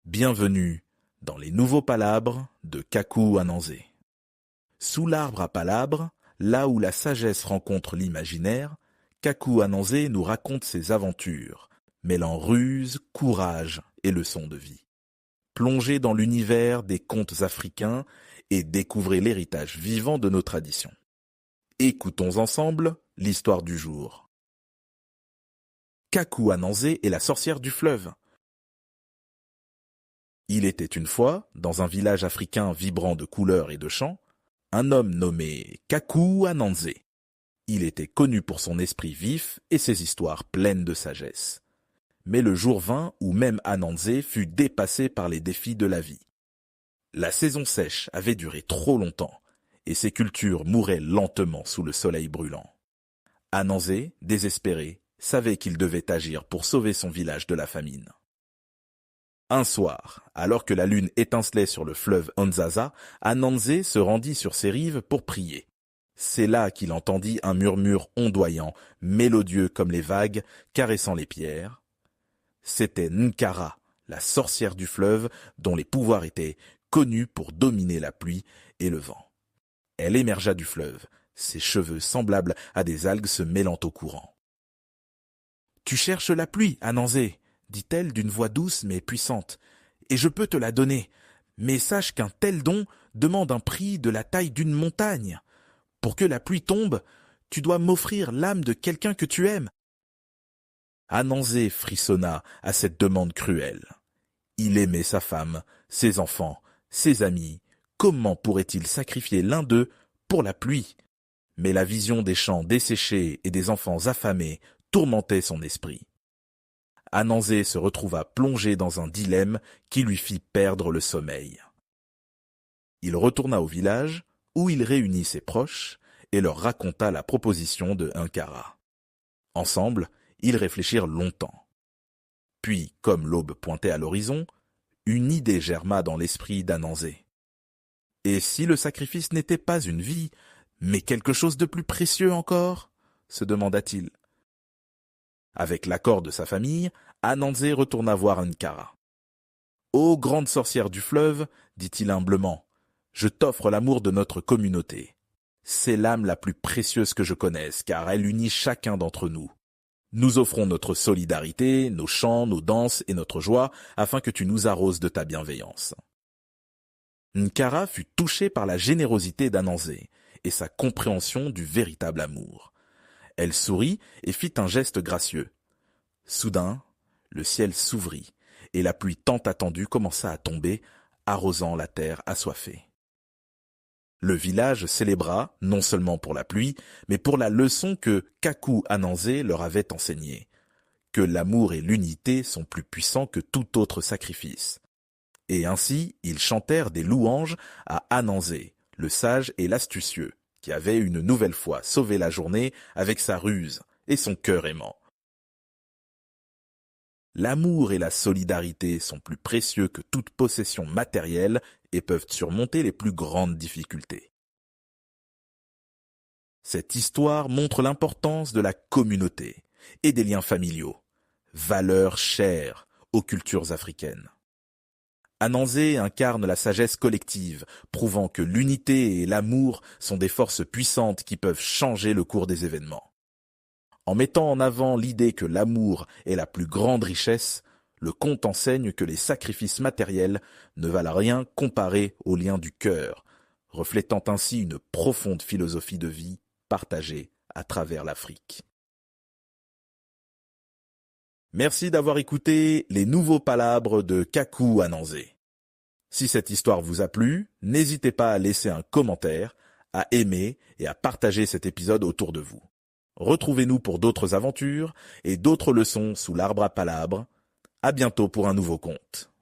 Bienvenue dans les nouveaux palabres de Kaku Ananzé. Sous l'arbre à palabres, là où la sagesse rencontre l'imaginaire, Kaku Ananzé nous raconte ses aventures, mêlant ruse, courage et leçons de vie. Plongez dans l'univers des contes africains et découvrez l'héritage vivant de nos traditions. Écoutons ensemble l'histoire du jour. Kaku Ananzé est la sorcière du fleuve. Il était une fois, dans un village africain vibrant de couleurs et de chants, un homme nommé Kaku Ananzé. Il était connu pour son esprit vif et ses histoires pleines de sagesse. Mais le jour vint où même Ananzé fut dépassé par les défis de la vie. La saison sèche avait duré trop longtemps, et ses cultures mouraient lentement sous le soleil brûlant. Ananzé, désespéré, savait qu'il devait agir pour sauver son village de la famine. Un soir, alors que la lune étincelait sur le fleuve Nzaza, Ananzé se rendit sur ses rives pour prier. C'est là qu'il entendit un murmure ondoyant, mélodieux comme les vagues, caressant les pierres. C'était Nkara, la sorcière du fleuve, dont les pouvoirs étaient connus pour dominer la pluie et le vent. Elle émergea du fleuve, ses cheveux semblables à des algues se mêlant au courant. « Tu cherches la pluie, Ananzé ?» dit-elle d'une voix douce mais puissante, « et je peux te la donner, mais sache qu'un tel don demande un prix de la taille d'une montagne. Pour que la pluie tombe, tu dois m'offrir l'âme de quelqu'un que tu aimes. » Ananzé frissonna à cette demande cruelle. Il aimait sa femme, ses enfants, ses amis. Comment pourrait-il sacrifier l'un d'eux pour la pluie? Mais la vision des champs desséchés et des enfants affamés tourmentait son esprit. Ananzé se retrouva plongé dans un dilemme qui lui fit perdre le sommeil. Il retourna au village, où il réunit ses proches et leur raconta la proposition de Nkara. Ensemble, ils réfléchirent longtemps. Puis, comme l'aube pointait à l'horizon, une idée germa dans l'esprit d'Ananzé. Et si le sacrifice n'était pas une vie, mais quelque chose de plus précieux encore? Se demanda-t-il. Avec l'accord de sa famille, Ananzé retourna voir Nkara. « Ô grande sorcière du fleuve, dit-il humblement, je t'offre l'amour de notre communauté. C'est l'âme la plus précieuse que je connaisse, car elle unit chacun d'entre nous. Nous offrons notre solidarité, nos chants, nos danses et notre joie, afin que tu nous arroses de ta bienveillance. » Nkara fut touchée par la générosité d'Ananzé et sa compréhension du véritable amour. Elle sourit et fit un geste gracieux. Soudain, le ciel s'ouvrit et la pluie tant attendue commença à tomber, arrosant la terre assoiffée. Le village célébra, non seulement pour la pluie, mais pour la leçon que Kaku Ananzé leur avait enseignée, que l'amour et l'unité sont plus puissants que tout autre sacrifice. Et ainsi, ils chantèrent des louanges à Ananzé, le sage et l'astucieux, qui avait une nouvelle fois sauvé la journée avec sa ruse et son cœur aimant. L'amour et la solidarité sont plus précieux que toute possession matérielle et peuvent surmonter les plus grandes difficultés. Cette histoire montre l'importance de la communauté et des liens familiaux, valeurs chères aux cultures africaines. Ananzé incarne la sagesse collective, prouvant que l'unité et l'amour sont des forces puissantes qui peuvent changer le cours des événements. En mettant en avant l'idée que l'amour est la plus grande richesse, le conte enseigne que les sacrifices matériels ne valent rien comparés aux liens du cœur, reflétant ainsi une profonde philosophie de vie partagée à travers l'Afrique. Merci d'avoir écouté les nouveaux palabres de Kaku Ananzé. Si cette histoire vous a plu, n'hésitez pas à laisser un commentaire, à aimer et à partager cet épisode autour de vous. Retrouvez-nous pour d'autres aventures et d'autres leçons sous l'arbre à palabres. À bientôt pour un nouveau conte.